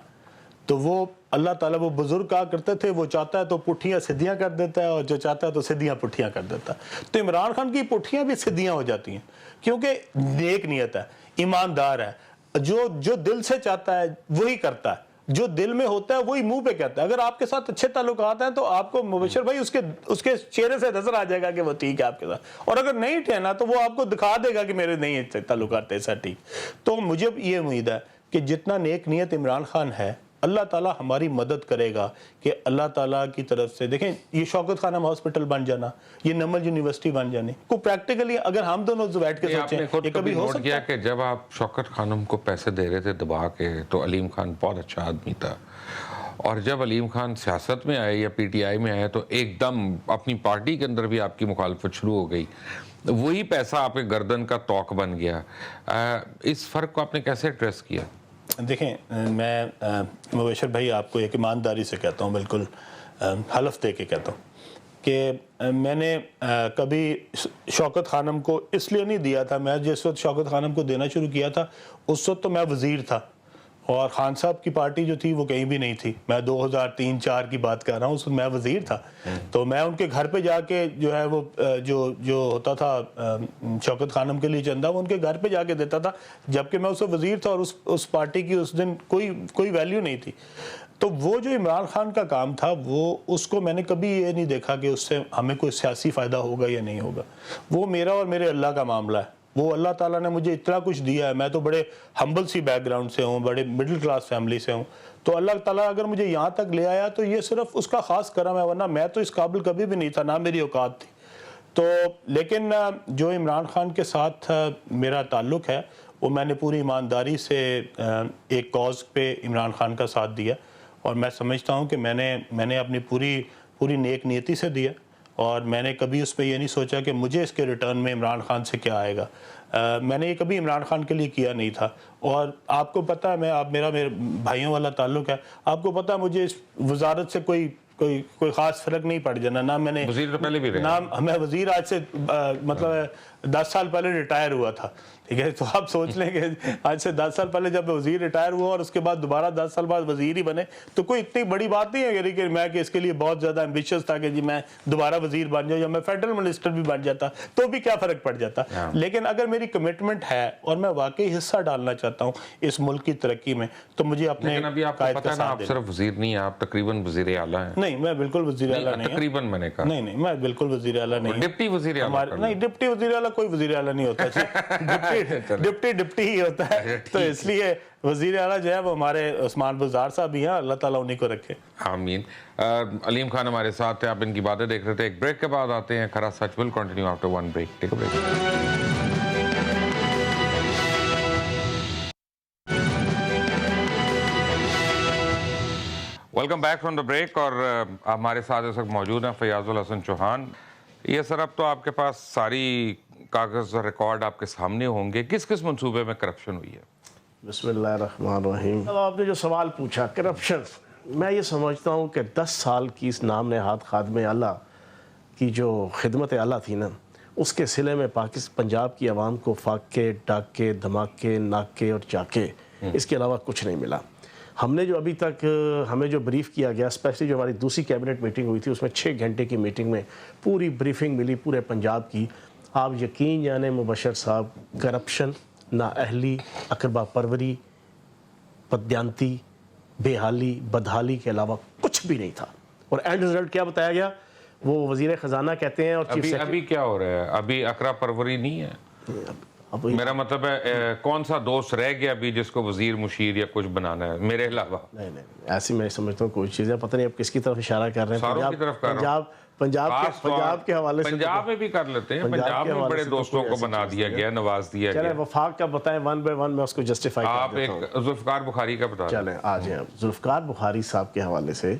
تو وہ اللہ تعالیٰ, وہ بزرگ کہا کرتے تھے, وہ چاہتا ہے تو پٹھیاں سدھیاں کر دیتا ہے, اور جو چاہتا ہے تو سدھیاں پٹھیاں کر دیتا ہے. تو عمران خان کی پٹھیاں بھی سدھیاں ہو جاتی ہیں کیونکہ نیک نیت ہے, ایماندار ہے, جو دل سے چاہتا ہے وہی کرتا ہے, جو دل میں ہوتا ہے وہی منہ پہ کہتا ہے. اگر آپ کے ساتھ اچھے تعلقات ہیں تو آپ کو مبشر بھائی اس کے چہرے سے نظر آ جائے گا کہ وہ ٹھیک ہے آپ کے ساتھ, اور اگر نہیں ٹھہرنا تو وہ آپ کو دکھا دے گا کہ میرے نہیں تعلقات ایسا ٹھیک. تو مجھے یہ امید ہے کہ جتنا نیک نیت عمران خان ہے, اللہ تعالیٰ ہماری مدد کرے گا کہ اللہ تعالیٰ کی طرف سے, دیکھیں یہ شوکت خانم ہاسپٹل بن جانا, یہ نمل یونیورسٹی بن جانی, کو پریکٹیکلی اگر ہم دونوں بیٹھ کے سوچیں یہ کبھی ہو سکتا ہے. کہ جب آپ شوکت خانم کو پیسے دے رہے تھے دبا کے, تو علیم خان بہت اچھا آدمی تھا, اور جب علیم خان سیاست میں آئے یا پی ٹی آئی میں آئے تو ایک دم اپنی پارٹی کے اندر بھی آپ کی مخالفت شروع ہو گئی, وہی پیسہ آپ کے گردن کا توق بن گیا. اس فرق کو آپ نے کیسے ایڈریس کیا؟ دیکھیں, میں مبشر بھائی آپ کو ایک ایمانداری سے کہتا ہوں, بالکل حلف دے کے کہتا ہوں کہ میں نے کبھی شوکت خانم کو اس لیے نہیں دیا تھا. میں جس وقت شوکت خانم کو دینا شروع کیا تھا اس وقت تو میں وزیر تھا, اور خان صاحب کی پارٹی جو تھی وہ کہیں بھی نہیں تھی. میں 2003-04 کی بات کر رہا ہوں, اس وقت میں وزیر تھا. تو میں ان کے گھر پہ جا کے جو ہے وہ جو ہوتا تھا شوکت خانم کے لیے چندہ, وہ ان کے گھر پہ جا کے دیتا تھا, جبکہ میں اس وقت وزیر تھا, اور اس پارٹی کی اس دن کوئی ویلیو نہیں تھی. تو وہ جو عمران خان کا کام تھا, وہ اس کو میں نے کبھی یہ نہیں دیکھا کہ اس سے ہمیں کوئی سیاسی فائدہ ہوگا یا نہیں ہوگا. وہ میرا اور میرے اللہ کا معاملہ ہے. وہ اللہ تعالیٰ نے مجھے اتنا کچھ دیا ہے, میں تو بڑے ہمبل سی بیک گراؤنڈ سے ہوں, بڑے مڈل کلاس فیملی سے ہوں, تو اللہ تعالیٰ اگر مجھے یہاں تک لے آیا تو یہ صرف اس کا خاص کرم ہے, ورنہ میں تو اس قابل کبھی بھی نہیں تھا, نہ میری اوقات تھی. تو لیکن جو عمران خان کے ساتھ میرا تعلق ہے, وہ میں نے پوری ایمانداری سے ایک کاز پہ عمران خان کا ساتھ دیا, اور میں سمجھتا ہوں کہ میں نے اپنی پوری نیک نیتی سے دیا, اور میں نے کبھی اس پہ یہ نہیں سوچا کہ مجھے اس کے ریٹرن میں عمران خان سے کیا آئے گا. میں نے یہ کبھی عمران خان کے لیے کیا نہیں تھا. اور آپ کو پتہ ہے, میرے بھائیوں والا تعلق ہے, آپ کو پتہ ہے مجھے اس وزارت سے کوئی خاص فرق نہیں پڑ جانا. نہ میں نے وزیر تو پہلے بھی رہے, نہ میں وزیر آج سے مطلب 10 سال پہلے ریٹائر ہوا تھا, ٹھیک ہے. تو آپ سوچ لیں کہ آج سے 10 سال پہلے جب وزیر ریٹائر ہوا اور اس کے بعد دوبارہ 10 سال بعد وزیر ہی بنے, تو کوئی اتنی بڑی بات نہیں ہے کہ میں اس کے لیے بہت زیادہ ایمبیشس تھا کہ جی میں دوبارہ وزیر بن جاؤں, یا میں فیڈرل منسٹر بھی بن جاتا تو بھی کیا فرق پڑ جاتا. لیکن اگر میری کمٹمنٹ ہے اور میں واقعی حصہ ڈالنا چاہتا ہوں اس ملک کی ترقی میں, تو مجھے اپنے قائد کا ساتھ. آپ صرف وزیر نہیں ہیں, آپ تقریباً وزیر اعلیٰ ہیں. نہیں, میں بالکل وزیر اعلیٰ نہیں ہوں. تقریباً میں نے کہا نہیں, میں بالکل وزیر اعلیٰ نہیں ہوں. ڈپٹی وزیر اعلیٰ نہیں, ڈپٹی وزیر اعلیٰ کوئی وزیر اعلیٰ نہیں ہوتا, ڈپٹی ہی ہوتا ہے. تو اس لیے وزیر اعلیٰ جو ہے وہ ہمارے عثمان بزدار صاحب ہی ہیں, اللہ تعالیٰ انہیں کو رکھے. آمین. علیم خان ہمارے ساتھ تھے, آپ ان کی باتیں دیکھ رہے تھے. ایک بریک کے بعد آتے ہیں. کھرا سچ will continue after one break. Take a break. Welcome back from the break. और हमारे साथ इस वक्त मौजूद हैं फयाजुल हसन चौहान। ये सर, अब तो आपके पास सारी कागज़ और रिकॉर्ड आपके सामने होंगे, किस किस मंसूबे में करप्शन हुई है? बिस्मिल्लाहिर्रहमानिर्रहीम। अब आपने जो सवाल पूछा करप्शन, मैं ये समझता हूँ कि 10 साल की इस नाम नहाद खादमे आला की जो खिदमत आला थी ना, उसके सिले में पंजाब की आवाम को फाके, डाके, धमाके, नाके और चाके, इसके अलावा कुछ नहीं मिला। हमने जो अभी तक हमें जो ब्रीफ़ किया गया, स्पेशली जो हमारी दूसरी कैबिनेट मीटिंग हुई थी, उसमें 6 घंटे की मीटिंग में पूरी ब्रीफिंग मिली पूरे पंजाब की। आप यकीन जाने मुबशर साहब, करप्शन, नाअहली, अकरबा परवरी, बदयांती, बेहाली, बदहाली के अलावा कुछ भी नहीं था। और एंड रिजल्ट क्या बताया गया, वो वज़ीर ख़जाना कहते हैं और अभी क्या हो रहा है? अभी अकरा परवरी नहीं है। मेरा मतलब है कौन सा दोस्त रह गया अभी जिसको वजीर मुशीर या कुछ बनाना है मेरे अलावा? नहीं, ऐसी मैं समझता हूँ कोई चीज़ है, पता नहीं आप किसकी तरफ इशारा कर रहे हैं। पंजाब के हवाले से पंजाब में भी कर लेते हैं। पंजाब में बड़े दोस्तों को बना दिया गया, नवाज दिया गया। वफाक का बताएं, 1 बाय 1 मैं उसको जस्टिफाई आप एक जुल्फकार बुखारी का बता। चलें आ जाए। जुल्फकार बुखारी साहब के हवाले से,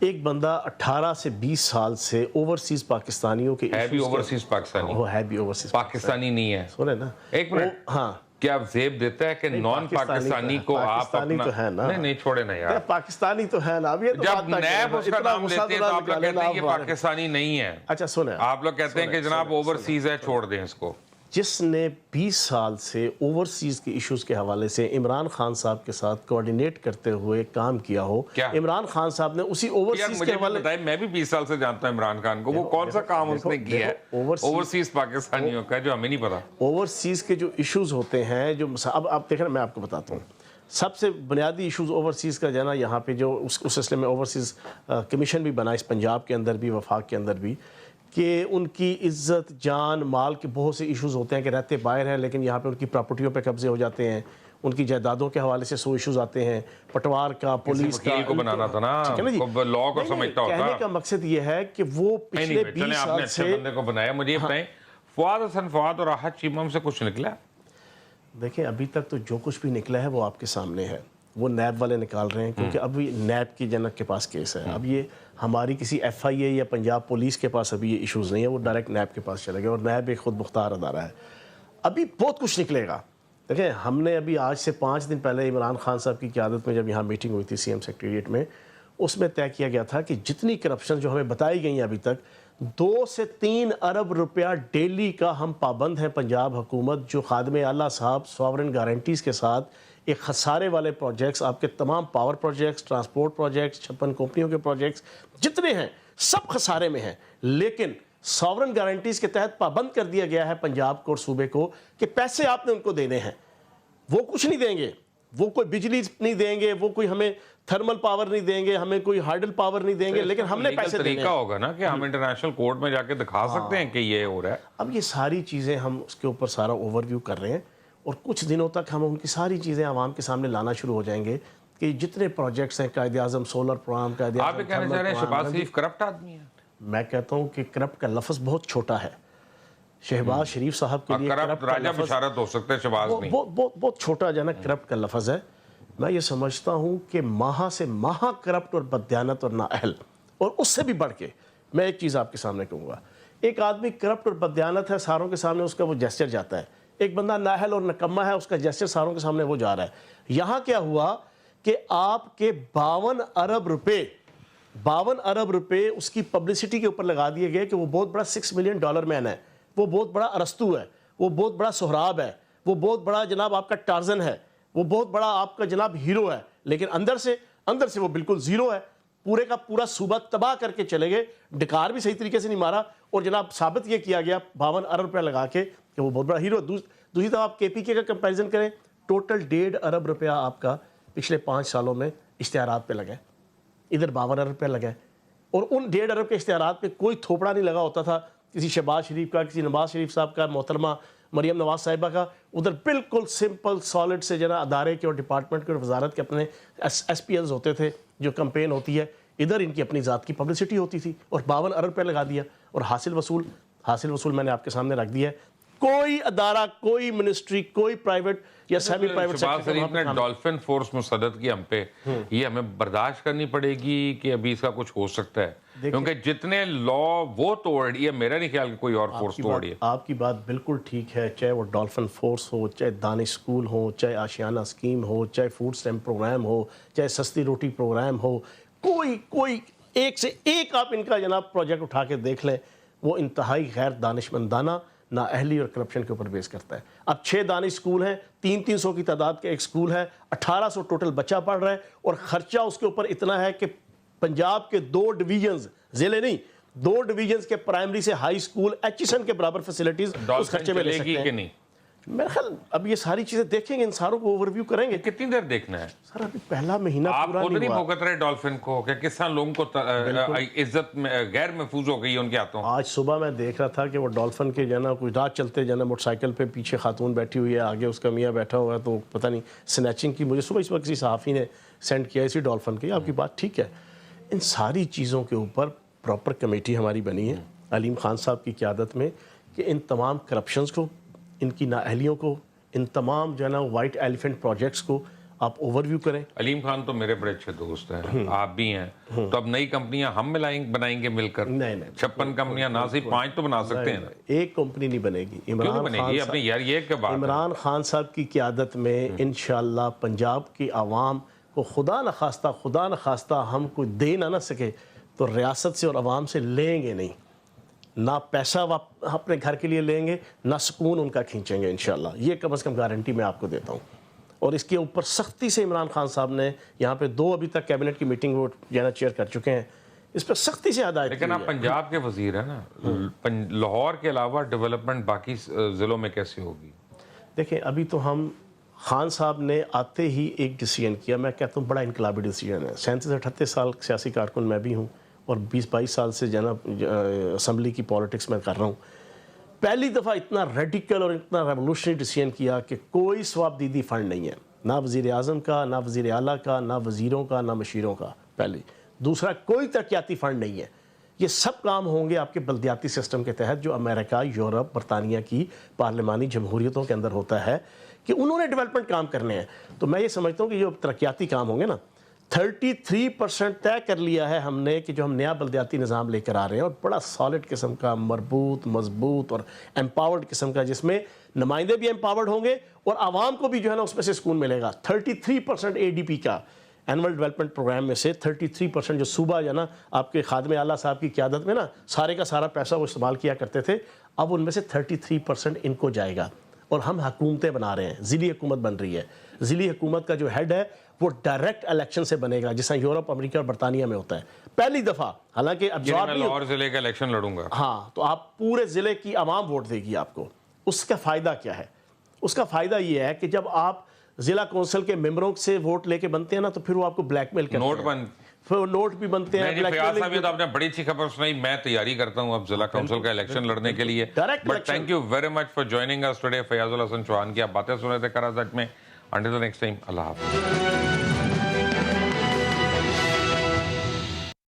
एक बंदा 18 से 20 साल से ओवरसीज पाकिस्तानियों के है भी ओवरसीज पाकिस्तानी, वो है भी ओवरसीज पाकिस्तानी नहीं है। सुने ना, एक मिनट, हाँ, क्या जेब देता है कि नॉन पाकिस्तानी को आप अपना? तो है ना, नहीं छोड़े ना यार, पाकिस्तानी तो है ना। अब ये तो जब नैब उसका नाम लेते हैं तो आप लोग कहते हैं ये पाकिस्तानी नहीं है। अच्छा सुने, आप लोग कहते हैं कि जनाब ओवरसीज है, छोड़ दें इसको। जिसने 20 साल से ओवरसीज के इश्यूज के हवाले से इमरान खान साहब के साथ कोऑर्डिनेट करते हुए काम किया हो, इमरान खान साहब ने उसी ओवरसीज के हवाले, मैं भी 20 साल से जानता हूं इमरान खान को। वो कौन सा काम उसने किया है ओवरसीज पाकिस्तानियों का जो हमें नहीं पता? ओवरसीज के जो इश्यूज होते हैं, जो अब आप देखें, मैं आपको बताता हूँ सबसे बुनियादी इश्यूज ओवरसीज़ का जाना। यहाँ पे जो उस सिलसिले में ओवरसीज़ कमीशन भी बना, इस पंजाब के अंदर भी, वफाक के अंदर भी, कि उनकी इज़्ज़त, जान, माल के बहुत से इश्यूज़ होते हैं कि रहते बाहर हैं लेकिन यहाँ पे उनकी प्रॉपर्टियों पे कब्जे हो जाते हैं, उनकी जायदादों के हवाले से 100 इश्यूज़ आते हैं, पटवार का, पुलिस का, को बनाना था ना, लॉ को समझता होता। कहने का मकसद ये है कि वो पिछले 20 साल से बंदे को बनाया। मुझे ये बताएं, फवाद हसन फवाद और राहत चीमम से कुछ निकला? देखिए, अभी तक तो जो कुछ भी निकला है वो आपके सामने है, वो नैब वाले निकाल रहे हैं, क्योंकि अभी नैब की जनक के पास केस है। अब ये हमारी किसी FIA या पंजाब पुलिस के पास अभी ये इश्यूज़ नहीं है, वो डायरेक्ट नैब के पास चले गए और नैब एक खुद मुख्तार अदारा है। अभी बहुत कुछ निकलेगा। देखें, हमने अभी आज से 5 दिन पहले इमरान खान साहब की क़यादत में जब यहाँ मीटिंग हुई थी CM सेक्रेटेरिएट में, उसमें तय किया गया था कि जितनी करप्शन जो हमें बताई गई है अभी तक, 2 से 3 अरब रुपया डेली का हम पाबंद हैं पंजाब हुकूमत, जो खादमे आला साहब सॉवरेन गारंटीज़ के साथ एक खसारे वाले प्रोजेक्ट्स, आपके तमाम पावर प्रोजेक्ट्स, ट्रांसपोर्ट प्रोजेक्ट्स, 56 कंपनियों के प्रोजेक्ट्स जितने हैं सब खसारे में हैं। लेकिन सॉवरेन गारंटीज़ के तहत पाबंद कर दिया गया है पंजाब को और सूबे को कि पैसे आपने उनको देने हैं। वो कुछ नहीं देंगे, वो कोई बिजली नहीं देंगे, वो कोई हमें थर्मल पावर नहीं देंगे, हमें कोई हाइडल पावर नहीं देंगे, लेकिन हमने पैसे देने हैं। होगा ना कि हम इंटरनेशनल कोर्ट में जाके दिखा सकते हैं कि ये हो रहा है। अब ये सारी चीज़ें हम उसके ऊपर सारा ओवरव्यू कर रहे हैं और कुछ दिनों तक हम उनकी सारी चीज़ें आवाम के सामने लाना शुरू हो जाएंगे कि जितने प्रोजेक्ट्स हैं, कायदे-आज़म सोलर प्रोग्राम, आप कहना चाह रहे हैं शहबाज शरीफ करप्ट आदमी है? मैं कहता हूँ कि करप्ट का लफ्ज़ बहुत छोटा है। शहबाज शरीफ साहब के लिए करप्ट राजा बिशारत हो सकते हैं, शहबाज नहीं। बहुत छोटा जनक करप्ट का लफ्ज़ है। मैं ये समझता हूँ कि महा से महा करप्ट और बदयानत और नाअहल, और उससे भी बढ़ के मैं एक चीज़ आपके सामने कहूँगा, एक आदमी करप्ट और बदयानत है, सारों के सामने उसका वो जेस्चर जाता है। एक बंदा नाअहल और नकम्मा है, उसका जेस्चर सारों के सामने वो जा रहा है। यहाँ क्या हुआ कि आपके 52 अरब रुपए उसकी पब्लिसिटी के ऊपर लगा दिए गए कि वो बहुत बड़ा $6 मिलियन मैन है, वो बहुत बड़ा अरस्तू है, वो बहुत बड़ा सोहराब है, वो बहुत बड़ा जनाब आपका टार्जन है, वो बहुत बड़ा आपका जनाब हीरो है। लेकिन अंदर से वो बिल्कुल ज़ीरो है। पूरे का पूरा सूबा तबाह करके चले गए, डिकार भी सही तरीके से नहीं मारा, और जनाब साबित ये किया गया 52 अरब रुपया लगा के कि वो बहुत बड़ा हीरो। दूसरी तरफ आप KPK का कंपैरिजन करें, टोटल 1.5 अरब रुपया आपका पिछले 5 सालों में इश्तिहारात पे लगा, इधर 52 अरब रुपया लगा, और उन 1.5 अरब के इश्तिहारात पे कोई थोपड़ा नहीं लगा होता था किसी शहबाज शरीफ का, किसी नवाज शरीफ साहब का, मोहतरमा मरियम नवाज साहिबा का। उधर बिल्कुल सिंपल सॉलिड से जना अदारे के और डिपार्टमेंट के और वजारत के अपने SPLs होते थे, जो कंपेन होती है, इधर इनकी अपनी ज़ात की पब्लिसिटी होती थी, और 52 अरब रुपये लगा दिया। और हासिल वसूल मैंने आपके सामने रख दिया है कोई अदारा, कोई मिनिस्ट्री, कोई प्राइवेट या सेमी प्राइवेट शहबाज शरीफ ने डॉल्फिन फोर्स मुसद्दद की हम पे, ये हमें बर्दाश्त करनी पड़ेगी कि अभी इसका कुछ हो सकता है? क्योंकि जितने लॉ वो तोड़ रही है, मेरा नहीं ख्याल कि कोई और फोर्स तोड़ रही है। आपकी बात बिल्कुल ठीक है, चाहे वो डॉल्फिन फोर्स हो, चाहे दानिश स्कूल हो, चाहे आशियाना स्कीम हो, चाहे फूड स्टैम्प प्रोग्राम हो, चाहे सस्ती रोटी प्रोग्राम हो, कोई एक से एक आप इनका जनाब प्रोजेक्ट उठा के देख लें, वो इंतहाई गैर दानिशमंदाना, नाअहली और करप्शन के ऊपर बेस करता है। अब 6 दानिश स्कूल हैं, 300 की तादाद का एक स्कूल है, 1800 टोटल बच्चा पढ़ रहा है, और खर्चा उसके ऊपर इतना है कि पंजाब के 2 डिवीजन्स, जिले नहीं, 2 डिवीजन्स के प्राइमरी से हाई स्कूल एचईसन के बराबर फैसिलिटीज उस खर्चे में ले सकते हैं कि नहीं? मेरा ख्याल अब ये सारी चीजें देखेंगे, इन सारों को ओवरव्यू करेंगे। कितनी देर देखना है सर अभी पहला महीना आप पूरा खुद नहीं नहीं हुआ। भुगत रहे डॉल्फिन को? क्या किस तरह लोगों को इज्जत गैर महफूज हो गई है उनके हाथों? आज सुबह मैं देख रहा था कि वो डॉल्फिन के जना कुछ रात चलते जना मोटरसाइकिल पे पीछे खातून बैठी हुई है, आगे उसका मियाँ बैठा हुआ है, तो पता नहीं स्नैचिंग की, मुझे सुबह इस वक्त किसी सहाफ़ी ने सेंड किया इसी डॉल्फिन की। आपकी बात ठीक है, इन सारी चीज़ों के ऊपर प्रॉपर कमेटी हमारी बनी है अलीम खान साहब की क़यादत में, कि इन तमाम करप्शंस को, इनकी नाअहलियों को, इन तमाम जो है ना वाइट एलिफेंट प्रोजेक्ट्स को आप ओवरव्यू करें। अलीम खान तो मेरे बड़े अच्छे दोस्त हैं, आप भी हैं, तो अब नई कंपनियां हम बनाएंगे मिलकर? नहीं 56 कंपनियां, ना सिर्फ 5 तो बना सकते हैं ना। एक कंपनी नहीं बनेगी। क्यों नहीं बनेगी अपनी यार, ये क्या बात है? इमरान खान साहब की क़यादत में इंशाअल्लाह पंजाब की आवाम को खुदा न खास्ता हम कोई दे ना सके तो रियासत से और आवाम से लेंगे नहीं, ना पैसा अपने घर के लिए लेंगे, ना सुकून उनका खींचेंगे इंशाअल्लाह। ये कम से कम गारंटी मैं आपको देता हूँ। और इसके ऊपर सख्ती से इमरान खान साहब ने यहाँ पे 2 अभी तक कैबिनेट की मीटिंग वो जाना चेयर कर चुके हैं, इस पर सख्ती से हदायत। लेकिन आप पंजाब के वजीर हैं ना, लाहौर के अलावा डेवलपमेंट बाकी ज़िलों में कैसे होगी? देखें अभी तो हम खान साहब ने आते ही एक डिसीजन किया, मैं कहता हूँ बड़ा इनकलाबी डिसीजन है। 37-38 साल सियासी कारकुन मैं भी हूँ और 20-22 साल से असम्बली की पॉलिटिक्स में कर रहा हूँ। पहली दफ़ा इतना रेडिकल और इतना रेवोल्यूशनरी डिसीजन किया कि कोई स्वाबदीदी फ़ंड नहीं है, ना वज़ीर आज़म का, ना वज़ीर आला का, ना वज़ीरों का, ना मशीरों का। पहली। दूसरा, कोई तरक्याती फ़ंड नहीं है। ये सब काम होंगे आपके बल्दियाती सिस्टम के तहत, जो अमेरिका, यूरोप, बरतानिया की पार्लिमानी जमहूरियतों के अंदर होता है, कि उन्होंने डेवलपमेंट काम करने हैं। तो मैं ये समझता हूँ कि जो तरक्याती काम होंगे ना, 33% तय कर लिया है हमने कि जो हम नया बल्दियाती निज़ाम लेकर आ रहे हैं, और बड़ा सॉलिड किस्म का, मजबूत और एम्पावर्ड किस्म का, जिसमें नुमाइंदे भी एम्पावर्ड होंगे और आवाम को भी जो है ना उसमें से सुकून मिलेगा। 33% ADP का एनुअल डेवलपमेंट प्रोग्राम में से 33% जो सूबा जो है ना आपके खादमे आला साहब की क़यादत में ना सारे का सारा पैसा वो इस्तेमाल किया करते थे, अब उनमें से 33% इनको जाएगा। और हम हुकूमतें बना रहे हैं, ज़िली हुकूमत बन रही है। ज़िली हुकूमत का जो हेड है वो डायरेक्ट इलेक्शन से बनेगा, जिस तरह यूरोप, अमेरिका और बरतानिया में होता है पहली दफ़ा। हालांकि अब लाहौर ज़िले का इलेक्शन लड़ूंगा, हाँ, तो आप पूरे ज़िले की आवाम वोट देगी आपको। उसका फ़ायदा क्या है? उसका फ़ायदा ये है कि जब आप ज़िला कौंसिल के मेंबरों से वोट लेके बनते हैं ना, तो फिर वो आपको ब्लैकमेल करते हैं, फिर नोट भी बनते हैं। फयाज साहब, तो आपने बड़ी अच्छी खबर सुनाई। मैं तैयारी करता हूं अब जिला काउंसिल का इलेक्शन लड़ने के लिए। But thank you very much for joining us today. Fayazul Hasan Chauhan की आप बातें सुन रहे थे करासत में। अंटिल द नेक्स्ट टाइम, अल्लाह हाफ़िज़।